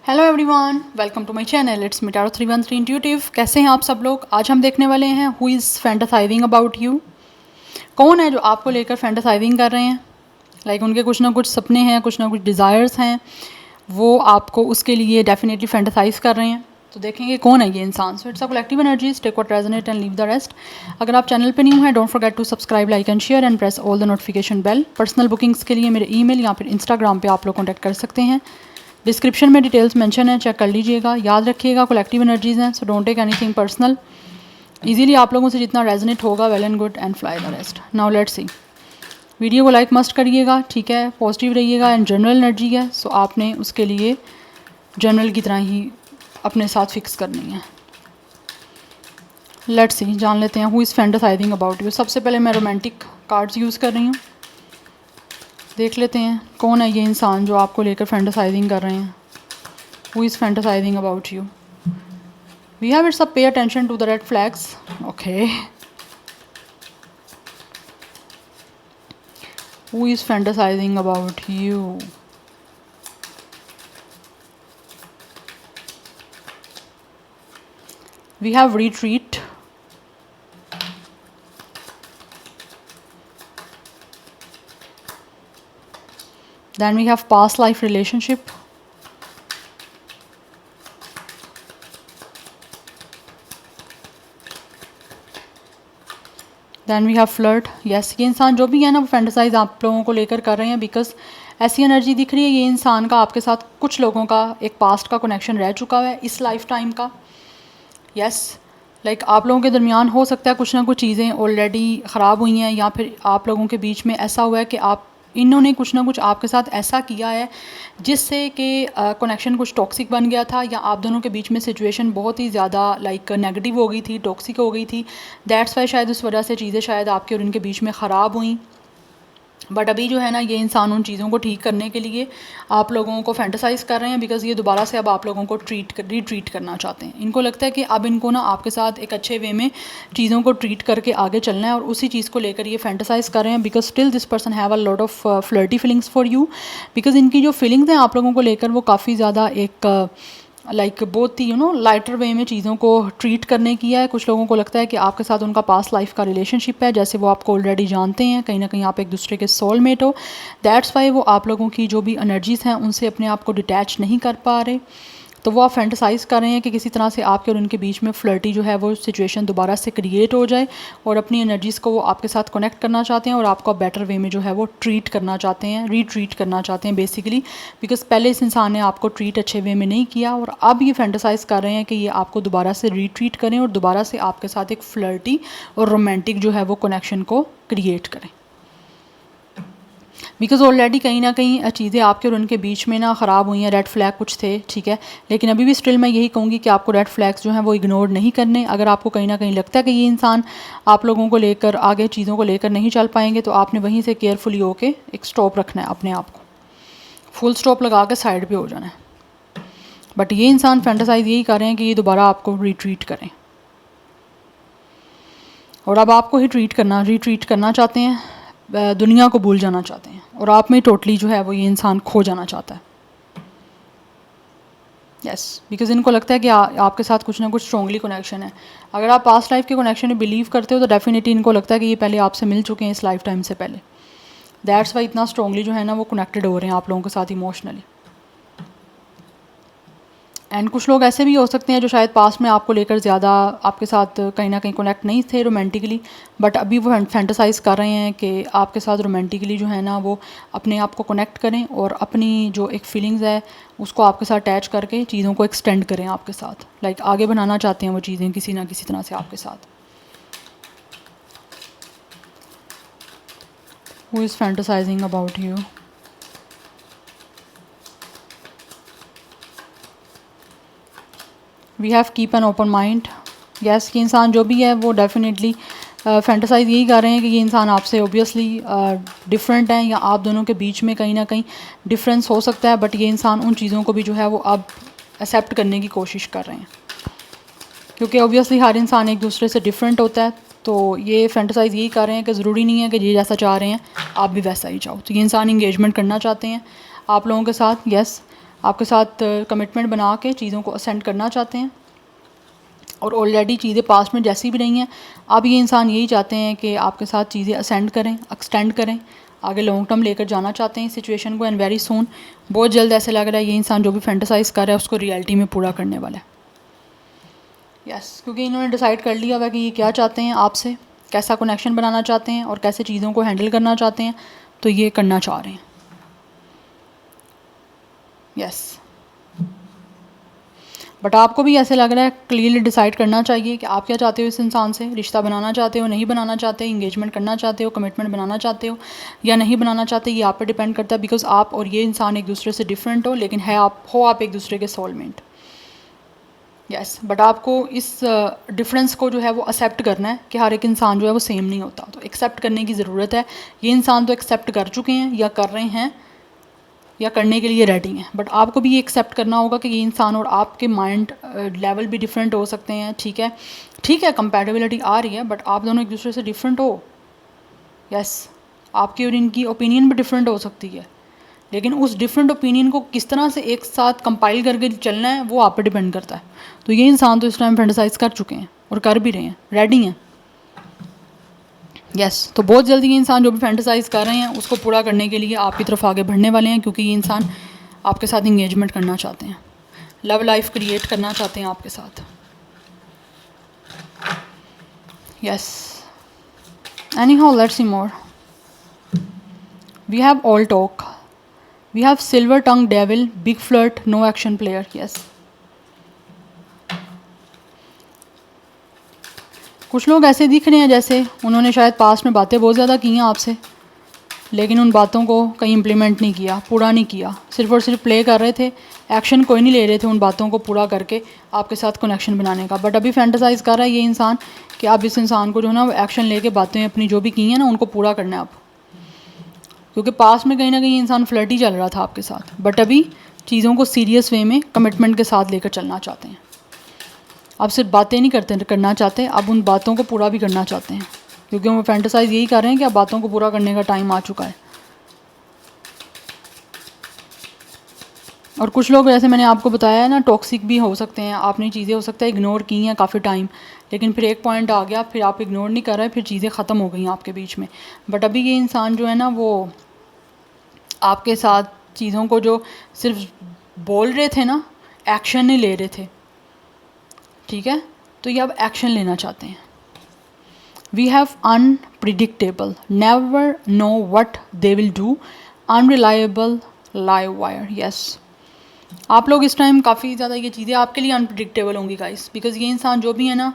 Hello everyone, welcome to my channel. It's me tarot 313 intuitive. कैसे हैं आप सब लोग? आज हम देखने वाले हैं who is fantasizing about you. कौन है जो आपको लेकर फैंटासाइजिंग कर रहे हैं? उनके कुछ ना कुछ सपने हैं, कुछ ना कुछ डिज़ायर्स हैं, वो आपको उसके लिए डेफिनेटली फैंटासाइज कर रहे हैं। तो देखेंगे कौन है ये इंसान। So it's a collective energies, take what resonate and leave the rest. अगर आप चैनल पे न्यू हैं, don't forget to subscribe, like and share and press all the notification bell. Personal bookings के लिए मेरे ईमेल या फिर इंस्टाग्राम पे आप लोग कॉन्टैक्ट कर सकते हैं। डिस्क्रिप्शन में डिटेल्स मेंशन है, चेक कर लीजिएगा। याद रखिएगा कलेक्टिव एनर्जीज हैं, so don't take anything personal. Easily आप लोगों से जितना रेजोनेट होगा, well and good, and fly the rest. Now let's see. Video को लाइक मस्ट करिएगा, ठीक है? पॉजिटिव रहिएगा एंड जनरल एनर्जी है, सो आपने उसके लिए जनरल की तरह ही अपने साथ फिक्स करनी है। लेट्स सी, जान लेते हैं who is fantasizing about you. सबसे पहले मैं रोमांटिक कार्ड्स यूज़ कर रही हूँ। देख लेते हैं कौन है ये इंसान जो आपको लेकर फैंटासाइजिंग कर रहे हैं। Who is fantasizing about you. We have it's a pay attention to the red flags. Okay, who is fantasizing about you. We have retreat. Then we have past life relationship. Then we have flirt. Yes, ये इंसान जो भी है ना वो फैंटासाइज आप लोगों को लेकर कर रहे हैं, बिकॉज ऐसी एनर्जी दिख रही है ये इंसान का आपके साथ। कुछ लोगों का एक पास्ट का कनेक्शन रह चुका है इस लाइफ टाइम का। यस, आप लोगों के दरमियान हो सकता है कुछ ना कुछ चीज़ें ऑलरेडी ख़राब हुई हैं, या फिर आप लोगों के बीच में ऐसा हुआ है कि इन्होंने कुछ ना कुछ आपके साथ ऐसा किया है जिससे कि कनेक्शन कुछ टॉक्सिक बन गया था, या आप दोनों के बीच में सिचुएशन बहुत ही ज़्यादा नेगेटिव हो गई थी, टॉक्सिक हो गई थी। दैट्स वाई शायद उस वजह से चीज़ें शायद आपके और इनके बीच में ख़राब हुई। बट अभी जो है ना ये इंसान उन चीज़ों को ठीक करने के लिए आप लोगों को फैंटासाइज़ कर रहे हैं, बिकॉज़ ये दोबारा से अब आप लोगों को रीट्रीट करना चाहते हैं। इनको लगता है कि अब इनको ना आपके साथ एक अच्छे वे में चीज़ों को ट्रीट करके आगे चलना है, और उसी चीज़ को लेकर ये फैंटासाइज़ कर रहे हैं। Because still this person have a lot of flirty feelings for you. Because इनकी जो फीलिंग्स हैं आप लोगों को लेकर वो काफ़ी ज़्यादा एक बहुत ही लाइटर वे में चीज़ों को ट्रीट करने की है। कुछ लोगों को लगता है कि आपके साथ उनका पास्ट लाइफ का रिलेशनशिप है, जैसे वो आपको ऑलरेडी जानते हैं, कहीं ना कहीं आप एक दूसरे के सोलमेट हो। दैट्स वाई वो आप लोगों की जो भी एनर्जीज़ हैं उनसे अपने आप को डिटैच नहीं कर पा रहे। तो वो आप फैंटासाइज़ कर रहे हैं कि किसी तरह से आपके और उनके बीच में फ्लर्टी जो है वो सिचुएशन दोबारा से क्रिएट हो जाए, और अपनी एनर्जीज़ को वो आपके साथ कनेक्ट करना चाहते हैं, और आपको बेटर वे में जो है वो ट्रीट करना चाहते हैं, रीट्रीट करना चाहते हैं बेसिकली। बिकॉज पहले इस इंसान ने आपको ट्रीट अच्छे वे में नहीं किया, और अब ये फैंटासाइज़ कर रहे हैं कि ये आपको दोबारा से रीट्रीट करें और दोबारा से आपके साथ एक फ्लर्टी और रोमांटिक जो है वो कनेक्शन को क्रिएट करें। बिकॉज ऑलरेडी कहीं ना कहीं चीज़ें आपके और उनके बीच में ना ख़राब हुई हैं, रेड फ्लैग कुछ थे, ठीक है? लेकिन अभी भी स्टिल मैं यही कहूँगी कि आपको रेड फ्लैग्स जो हैं वो इग्नोर नहीं करने। अगर आपको कहीं ना कहीं लगता है कि ये इंसान आप लोगों को लेकर आगे चीज़ों को लेकर नहीं चल पाएंगे, तो आपने वहीं से केयरफुली होके एक स्टॉप रखना है अपने आप को, फुल स्टॉप लगा के साइड पर हो जाना है। बट ये इंसान फैंटासाइज यही कर रहे हैं कि ये दोबारा आपको रीट्रीट करें, और अब आपको ही रीट्रीट करना चाहते हैं, दुनिया को भूल जाना चाहते हैं, और आप में टोटली जो है वो ये इंसान खो जाना चाहता है। यस, बिकॉज इनको लगता है कि आपके साथ कुछ ना कुछ स्ट्रॉन्गली कनेक्शन है। अगर आप पास्ट लाइफ के कनेक्शन में बिलीव करते हो तो डेफिनेटली इनको लगता है कि ये पहले आपसे मिल चुके हैं इस लाइफ टाइम से पहले। दैट्स वाई इतना स्ट्रॉन्गली जो है ना वो कनेक्टेड हो रहे हैं आप लोगों के साथ इमोशनली। एंड कुछ लोग ऐसे भी हो सकते हैं जो शायद पास्ट में आपको लेकर ज़्यादा आपके साथ कहीं ना कहीं कनेक्ट नहीं थे रोमांटिकली, बट अभी वो फैंटासाइज़ कर रहे हैं कि आपके साथ रोमांटिकली जो है ना वो अपने आप को कनेक्ट करें, और अपनी जो एक फीलिंग्स है उसको आपके साथ अटैच करके चीज़ों को एक्सटेंड करें आपके साथ। आगे बनाना चाहते हैं वो चीज़ें किसी ना किसी तरह से आपके साथ। Who is fantasizing about you. We have keep an open mind. Yes, ये इंसान जो भी है वो डेफिनेटली फैंटासाइज यही कर रहे हैं कि ये इंसान आपसे ओबियसली डिफरेंट है, या आप दोनों के बीच में कहीं ना कहीं डिफरेंस हो सकता है, बट ये इंसान उन चीज़ों को भी जो है वो अब एक्सेप्ट करने की कोशिश कर रहे हैं, क्योंकि ओबियसली हर इंसान एक दूसरे से डिफरेंट होता है। तो ये फैंटासाइज यही कर रहे हैं कि ज़रूरी नहीं है कि ये जैसा चाह रहे हैं आप भी वैसा ही चाहो। तो ये इंसान इंगेजमेंट करना चाहते हैं आप लोगों के साथ। यस, आपके साथ कमिटमेंट बना के चीज़ों को असेंड करना चाहते हैं, और ऑलरेडी चीज़ें पास्ट में जैसी भी रही हैं, अब ये इंसान यही चाहते हैं कि आपके साथ चीज़ें असेंड करें, एक्सटेंड करें, आगे लॉन्ग टर्म लेकर जाना चाहते हैं सिचुएशन को, एंड वेरी सून, बहुत जल्द ऐसे लग रहा है ये इंसान जो भी फैंटेसाइज कर रहा है उसको रियलिटी में पूरा करने वाला है। यस, क्योंकि इन्होंने डिसाइड कर लिया हुआ कि ये क्या चाहते हैं आपसे, कैसा कनेक्शन बनाना चाहते हैं और कैसे चीज़ों को हैंडल करना चाहते हैं, तो ये करना चाह रहे हैं। यस, बट आपको भी ऐसे लग रहा है क्लियरली डिसाइड करना चाहिए कि आप क्या चाहते हो इस इंसान से, रिश्ता बनाना चाहते हो, नहीं बनाना चाहते, इंगेजमेंट करना चाहते हो, कमिटमेंट बनाना चाहते हो या नहीं बनाना चाहते, ये आप पे डिपेंड करता है। बिकॉज आप और ये इंसान एक दूसरे से डिफरेंट हो, लेकिन है आप एक दूसरे के सोलमेट। यस, बट आपको इस डिफरेंस को जो है वो एक्सेप्ट करना है कि हर एक इंसान जो है वो सेम नहीं होता, तो एक्सेप्ट करने की ज़रूरत है। ये इंसान तो एक्सेप्ट कर चुके हैं या कर रहे हैं या करने के लिए रेडी हैं, बट आपको भी ये एक्सेप्ट करना होगा कि ये इंसान और आपके माइंड लेवल भी डिफरेंट हो सकते हैं। ठीक है, कंपैटिबिलिटी आ रही है, बट आप दोनों एक दूसरे से डिफरेंट हो। यस, आपकी और इनकी ओपिनियन भी डिफरेंट हो सकती है, लेकिन उस डिफरेंट ओपिनियन को किस तरह से एक साथ कंपाइल करके चलना है वो आप पे डिपेंड करता है। तो ये इंसान तो इस टाइम फैंटेसाइज कर चुके हैं और कर भी रहे हैं, रेडी हैं। यस, तो बहुत जल्दी ये इंसान जो भी फैंटेसाइज कर रहे हैं उसको पूरा करने के लिए आपकी तरफ आगे बढ़ने वाले हैं, क्योंकि ये इंसान आपके साथ इंगेजमेंट करना चाहते हैं, लव लाइफ क्रिएट करना चाहते हैं आपके साथ। Yes, anyhow let's see more. We have all talk, we have silver tongue devil, big flirt, no action player. Yes, कुछ लोग ऐसे दिख रहे हैं जैसे उन्होंने शायद पास्ट में बातें बहुत ज़्यादा की हैं आपसे, लेकिन उन बातों को कहीं इम्प्लीमेंट नहीं किया, पूरा नहीं किया, सिर्फ और सिर्फ प्ले कर रहे थे, एक्शन कोई नहीं ले रहे थे उन बातों को पूरा करके आपके साथ कनेक्शन बनाने का। बट अभी फैंटेसाइज कर रहा है ये इंसान कि आप इस इंसान को जो है ना वो एक्शन लेके बातें अपनी जो भी की हैं ना उनको पूरा करना है आप, क्योंकि पास्ट में कहीं ना कहीं इंसान फ्लर्टी चल रहा था आपके साथ, बट अभी चीज़ों को सीरियस वे में कमिटमेंट के साथ लेकर चलना चाहते हैं। आप सिर्फ बातें नहीं करना चाहते, अब उन बातों को पूरा भी करना चाहते हैं, क्योंकि वो फैंटेसाइज यही कर रहे हैं कि अब बातों को पूरा करने का टाइम आ चुका है। और कुछ लोग जैसे मैंने आपको बताया है ना टॉक्सिक भी हो सकते हैं, आपने चीज़ें हो सकता है इग्नोर की हैं काफ़ी टाइम, लेकिन फिर एक पॉइंट आ गया, फिर आप इग्नोर नहीं कर रहे, फिर चीज़ें ख़त्म हो गई आपके बीच में। बट अभी ये इंसान जो है ना वो आपके साथ चीज़ों को जो सिर्फ बोल रहे थे ना, एक्शन नहीं ले रहे थे, ठीक है, तो ये अब एक्शन लेना चाहते हैं। We have unpredictable, never know what they will do, unreliable, live wire. Yes, आप लोग इस टाइम काफ़ी ज़्यादा ये चीज़ें आपके लिए अनप्रिडिक्टेबल होंगी गाइस, बिकॉज ये इंसान जो भी है ना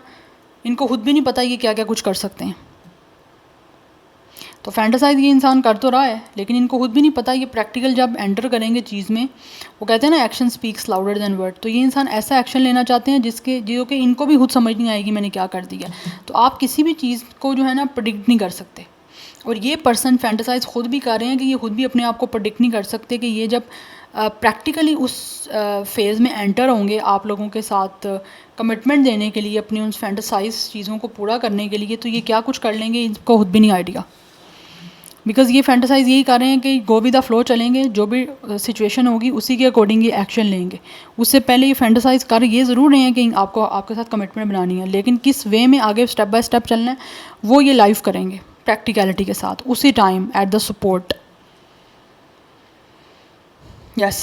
इनको खुद भी नहीं पता ये क्या क्या कुछ कर सकते हैं। तो फैंटेसाइज ये इंसान कर तो रहा है, लेकिन इनको खुद भी नहीं पता ये प्रैक्टिकल जब एंटर करेंगे चीज़ में, वो कहते हैं ना action speaks louder than word, तो ये इंसान ऐसा एक्शन लेना चाहते हैं जो कि इनको भी खुद समझ नहीं आएगी मैंने क्या कर दिया। तो आप किसी भी चीज़ को जो है ना प्रेडिक्ट नहीं कर सकते, और ये पर्सन फैंटेसाइज खुद भी कर रहे हैं कि ये खुद भी अपने आप को प्रेडिक्ट नहीं कर सकते कि ये जब प्रैक्टिकली उस फेज़ में एंटर होंगे आप लोगों के साथ कमिटमेंट देने के लिए, अपनी उन फैंटेसाइज चीज़ों को पूरा करने के लिए, तो ये क्या कुछ कर लेंगे इनको खुद भी नहीं आइडिया। बिकॉज़ ये फैंटेसाइज यही कर रहे हैं कि गो विद द फ्लो चलेंगे, जो भी सिचुएशन होगी उसी के अकॉर्डिंग ये एक्शन लेंगे। उससे पहले ये फैंटेसाइज कर ये ज़रूर रहे हैं कि आपको आपके साथ कमिटमेंट बनानी है, लेकिन किस वे में आगे स्टेप बाय स्टेप चलना है वो ये लाइव करेंगे प्रैक्टिकलिटी के साथ, उसी time at the support. Yes,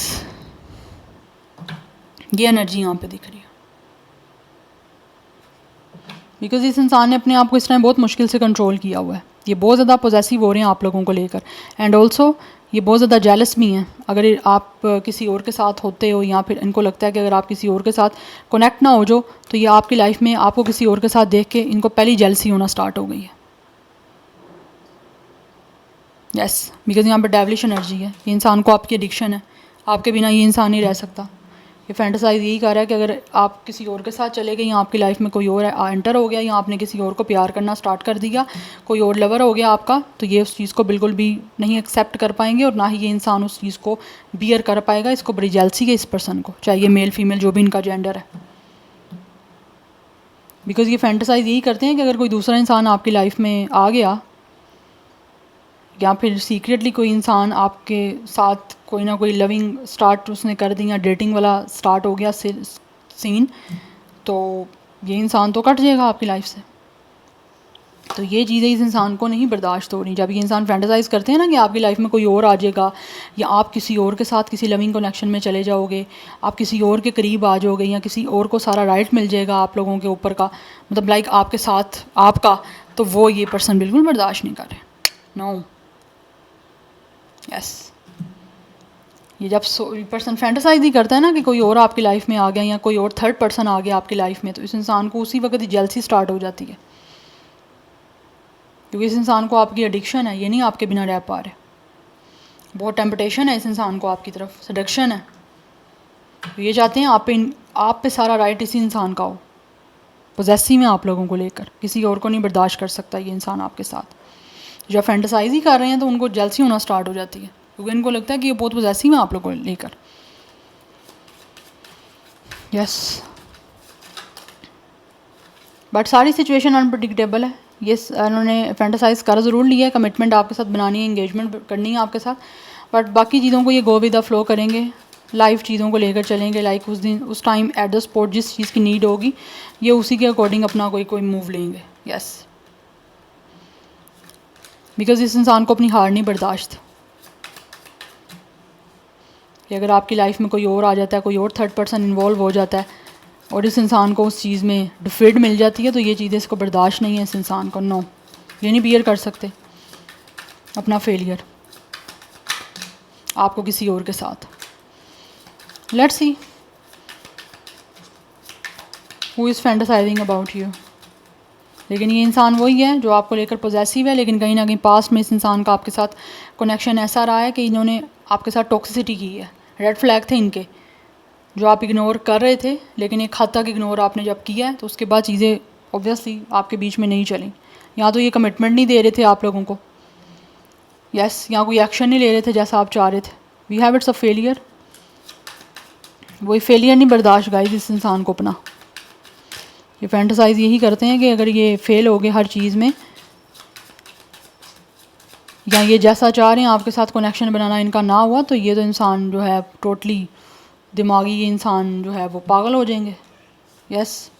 ये एनर्जी यहाँ पे दिख रही है, बिकॉज इस इंसान ने अपने आप को इस टाइम बहुत मुश्किल से कंट्रोल किया हुआ है। ये बहुत ज़्यादा पॉजेसिव हो रहे हैं आप लोगों को लेकर, एंड ऑल्सो ये बहुत ज़्यादा जेलस भी हैं। अगर आप किसी और के साथ होते हो या फिर इनको लगता है कि अगर आप किसी और के साथ कनेक्ट ना हो जो, तो ये आपकी लाइफ में आपको किसी और के साथ देख के इनको पहली जेलसी होना स्टार्ट हो गई है। यस, बिकॉज यहाँ पर डेविलिश एनर्जी है, ये इंसान को आपकी एडिक्शन है, आपके बिना ये इंसान नहीं रह सकता। ये फैंटेसाइज यही कर रहा है कि अगर आप किसी और के साथ चले गए या आपकी लाइफ में कोई और एंटर हो गया या आपने किसी और को प्यार करना स्टार्ट कर दिया, कोई और लवर हो गया आपका, तो ये उस चीज़ को बिल्कुल भी नहीं एक्सेप्ट कर पाएंगे और ना ही ये इंसान उस चीज़ को बियर कर पाएगा। इसको बड़ी जेलसी है इस पर्सन को, चाहे ये मेल फीमेल जो भी इनका जेंडर है, बिकॉज ये फैंटेसाइज यही करते हैं कि अगर कोई दूसरा इंसान आपकी लाइफ में आ गया या फिर सीक्रेटली कोई इंसान आपके साथ कोई ना कोई लविंग स्टार्ट उसने कर दी या डेटिंग वाला स्टार्ट हो गया सीन, तो ये इंसान तो कट जाएगा आपकी लाइफ से। तो ये चीज़ें इस इंसान को नहीं बर्दाश्त हो रही। जब ये इंसान फैंटेसाइज़ करते हैं ना कि आपकी लाइफ में कोई और आ जाएगा, या आप किसी और के साथ किसी लविंग कनेक्शन में चले जाओगे, आप किसी और के करीब आ जाओगे, या किसी और को सारा राइट मिल जाएगा आप लोगों के ऊपर का, मतलब लाइक आपके साथ आपका, तो वो ये पर्सन बिल्कुल बर्दाश्त नहीं कर रहे। नो, यस, ये जब पर्सन फैंटेसाइज ही करता है ना कि कोई और आपकी लाइफ में आ गया या कोई और थर्ड पर्सन आ गया आपकी लाइफ में, तो इस इंसान को उसी वक्त ही जेलसी स्टार्ट हो जाती है, क्योंकि इस इंसान को आपकी एडिक्शन है, ये नहीं आपके बिना रह पा रहे। बहुत टेम्पटेशन है इस इंसान को आपकी तरफ, सडक्शन है। तो ये चाहते हैं आप पे सारा राइट इसी इंसान का हो, पोजेसिव में आप लोगों को लेकर, किसी और को नहीं बर्दाश्त कर सकता ये इंसान आपके साथ। जब फैंटेसाइज ही कर रहे हैं तो उनको जेलसी होना स्टार्ट हो जाती है, क्योंकि इनको लगता है कि ये बहुत पोजेसिव है आप लोगों को लेकर। यस, बट सारी सिचुएशन अनप्रडिक्टेबल है। ये उन्होंने फैंटेसाइज कर ज़रूर लिया है, कमिटमेंट आपके साथ बनानी है, इंगेजमेंट करनी है आपके साथ, बट बाकी चीज़ों को ये गो विद द फ्लो करेंगे, लाइफ चीज़ों को लेकर चलेंगे। लाइक उस दिन उस टाइम एट द स्पॉट जिस चीज़ की नीड होगी ये उसी के अकॉर्डिंग अपना कोई मूव लेंगे। यस, बिकॉज इस इंसान को अपनी हार नहीं बर्दाश्त कि अगर आपकी लाइफ में कोई और आ जाता है, कोई और थर्ड पर्सन इन्वॉल्व हो जाता है और इस इंसान को उस चीज़ में डिफीट मिल जाती है, तो ये चीज़ें इसको बर्दाश्त नहीं है इस इंसान को। नो, ये नहीं बियर कर सकते अपना फेलियर आपको किसी और के साथ। Let's see who is fantasising about you. लेकिन ये इंसान वही है जो आपको लेकर पॉजेसिव है, लेकिन कहीं ना कहीं पास्ट में इस इंसान का आपके साथ कनेक्शन ऐसा रहा है कि इन्होंने आपके साथ टॉक्सिसिटी की है। रेड फ्लैग थे इनके जो आप इग्नोर कर रहे थे, लेकिन एक हद तक इग्नोर आपने जब किया है तो उसके बाद चीज़ें ऑब्वियसली आपके बीच में नहीं चली। या तो ये कमिटमेंट नहीं दे रहे थे आप लोगों को, यस, या कोई एक्शन नहीं ले रहे थे जैसा आप चाह रहे थे। We have it's a failure, वही फेलियर नहीं बर्दाश्त गाइस इस इंसान को अपना। ये फैंटेसाइज यही करते हैं कि अगर ये फेल हो गए हर चीज़ में, या ये जैसा चाह रहे हैं आपके साथ कनेक्शन बनाना इनका ना हुआ, तो ये तो इंसान जो है टोटली दिमागी, ये इंसान जो है वो पागल हो जाएंगे। Yes,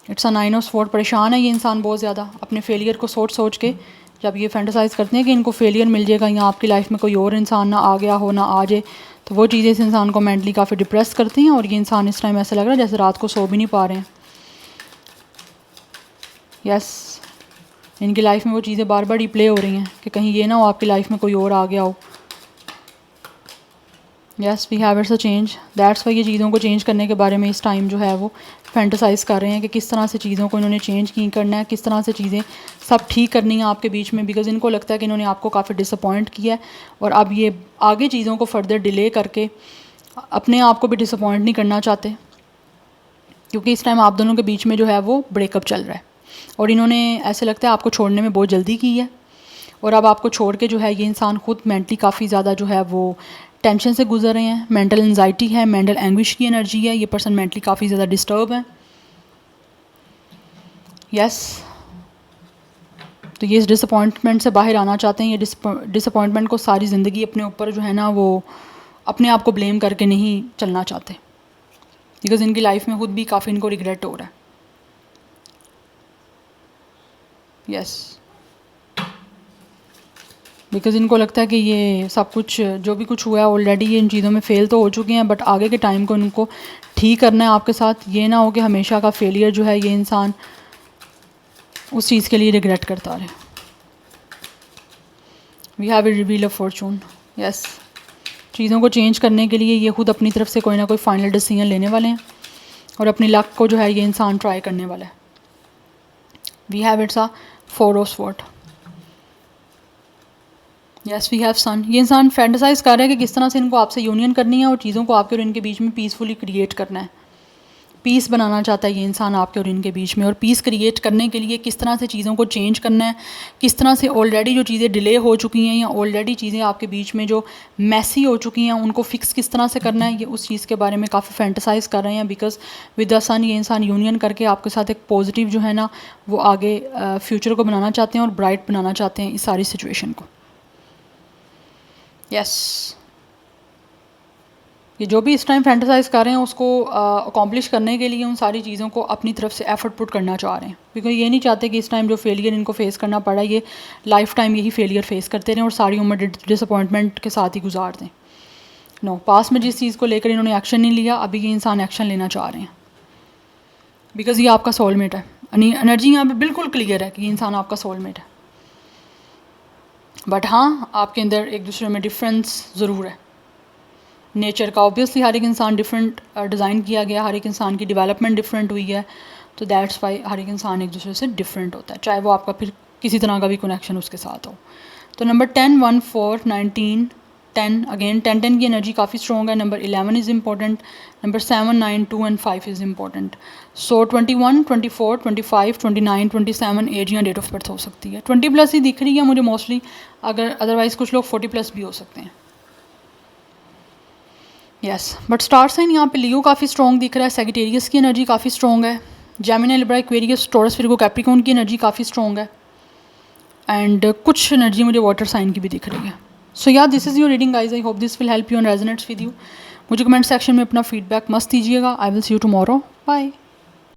it's a nine of sword, परेशान है ये इंसान बहुत ज़्यादा अपने फेलियर को सोच के। जब ये फैंटेसाइज करते हैं कि इनको फेलियर मिल जाएगा या आपकी लाइफ में कोई और इंसान ना आ गया हो, ना आ जाए, तो वो चीज़ें इस इंसान को मेंटली काफ़ी डिप्रेस करती हैं। और ये इंसान इस टाइम ऐसा लग रहा है जैसे रात को सो भी नहीं पा रहे हैं। यस, इनकी लाइफ में वो चीज़ें बार बार रिप्ले हो रही हैं कि कहीं ये ना हो आपकी लाइफ में कोई और आ गया हो। Yes, we have it's a change, that's why ये चीज़ों को चेंज करने के बारे में इस टाइम जो है वो फैंटेसाइज कर रहे हैं कि किस तरह से चीज़ों को इन्होंने चेंज की करना है, किस तरह से चीज़ें सब ठीक करनी है आपके बीच में। बिकॉज इनको लगता है कि इन्होंने आपको काफ़ी डिसअपॉइंट किया है और अब ये आगे चीज़ों को फर्दर डिले करके अपने आप को भी डिसअपॉइंट नहीं करना चाहते, क्योंकि इस टाइम आप दोनों के बीच में जो है वो ब्रेकअप चल रहा है और इन्होंने ऐसे लगता है आपको छोड़ने में बहुत जल्दी की है। और अब आपको छोड़ के जो है ये इंसान खुद मेंटली काफ़ी ज़्यादा जो है वो टेंशन से गुजर रहे हैं, मेंटल एंजाइटी है, मेंटल एंग्विश की एनर्जी है, ये पर्सन मेंटली काफ़ी ज़्यादा डिस्टर्ब है। यस, तो ये इस डिसअपॉइंटमेंट से बाहर आना चाहते हैं। ये डिसअपॉइंटमेंट को सारी ज़िंदगी अपने ऊपर जो है ना वो अपने आप को ब्लेम करके नहीं चलना चाहते, बिकॉज इनकी लाइफ में खुद भी काफ़ी इनको रिग्रेट हो रहा है। यस, बिकॉज इनको लगता है कि ये सब कुछ जो भी कुछ हुआ है ऑलरेडी ये इन चीज़ों में फ़ेल तो हो चुके हैं, बट आगे के टाइम को इनको ठीक करना है आपके साथ। ये ना हो कि हमेशा का फेलियर जो है ये इंसान उस चीज़ के लिए रिग्रेट करता रहे। We have a reveal of fortune. Yes, चीज़ों को चेंज करने के लिए ये खुद अपनी तरफ से कोई ना कोई फाइनल डिसीजन लेने वाले हैं और अपनी लक को जो है ये इंसान ट्राई करने वाला है। We have it's a four of sword. Yes, we have son. ये इंसान फैंटेसाइज कर रहा है कि किस तरह से इनको आपसे यूनियन करनी है और चीज़ों को आपके और इनके बीच में पीसफुली क्रिएट करना है। पीस बनाना चाहता है ये इंसान आपके और इनके बीच में, और पीस क्रिएट करने के लिए किस तरह से चीज़ों को चेंज करना है, किस तरह से ऑलरेडी जो चीज़ें डिले हो चुकी हैं या ऑलरेडी चीज़ें आपके बीच में जो मैसी हो चुकी हैं उनको फिक्स किस तरह से करना है, ये उस चीज़ के बारे में काफ़ी फैंटेसाइज कर रहे हैं। बिकॉज विद द सन ये इंसान यूनियन करके आपके साथ एक पॉजिटिव जो है ना वो आगे फ्यूचर को बनाना चाहते हैं और ब्राइट बनाना चाहते हैं इस सारी सिचुएशन को। यस, ये जो भी इस टाइम फैंटेसाइज कर रहे हैं उसको अकॉम्प्लिश करने के लिए उन सारी चीज़ों को अपनी तरफ से एफर्ट पुट करना चाह रहे हैं, क्योंकि ये नहीं चाहते कि इस टाइम जो फेलियर इनको फेस करना पड़ा ये लाइफ टाइम यही फेलियर फेस करते रहें और सारी उम्र डिसअपॉइंटमेंट के साथ ही गुजार दें। नो, पास में जिस चीज़ को लेकर इन्होंने एक्शन नहीं लिया, अभी ये इंसान एक्शन लेना चाह रहे हैं, बिकॉज ये आपका सोलमेट है। एनर्जी यहाँ पे बिल्कुल क्लियर है कि ये इंसान आपका सोलमेट है। बट हाँ, आपके अंदर एक दूसरे में डिफरेंस ज़रूर है नेचर का। ऑब्वियसली हर एक इंसान डिफरेंट डिज़ाइन किया गया, हर एक इंसान की डेवलपमेंट डिफरेंट हुई है, तो दैट्स वाई हर एक इंसान एक दूसरे से डिफरेंट होता है, चाहे वो आपका फिर किसी तरह का भी कनेक्शन उसके साथ हो। तो नंबर 10, 1, 4, 19, 10, अगेन 10 की एनर्जी काफ़ी स्ट्रॉग है। Number 11 is important. Number 7, 9, 2 and 5 is important. So 21, 24, 25, 29, 27 age या डेट ऑफ बर्थ हो सकती है। 20+ ही दिख रही है मुझे मोस्टली, अगर अदरवाइज़ कुछ लोग 40+ भी हो सकते हैं। यस, बट स्टार साइन यहाँ पे लियो काफ़ी स्ट्रॉन्ग दिख रहा है, सेजिटेरियस की एनर्जी काफ़ी स्ट्रॉन्ग है, Gemini, Libra, Aquarius, Taurus, Virgo, Capricorn की एनर्जी काफ़ी स्ट्रॉन्ग है, एंड कुछ एनर्जी मुझे वाटर साइन की भी दिख रही है। So yeah this is your reading guys, I hope this will help you and resonates with you. मुझे कमेंट सेक्शन में अपना फीडबैक मस्त दीजिएगा। I will see you tomorrow, bye.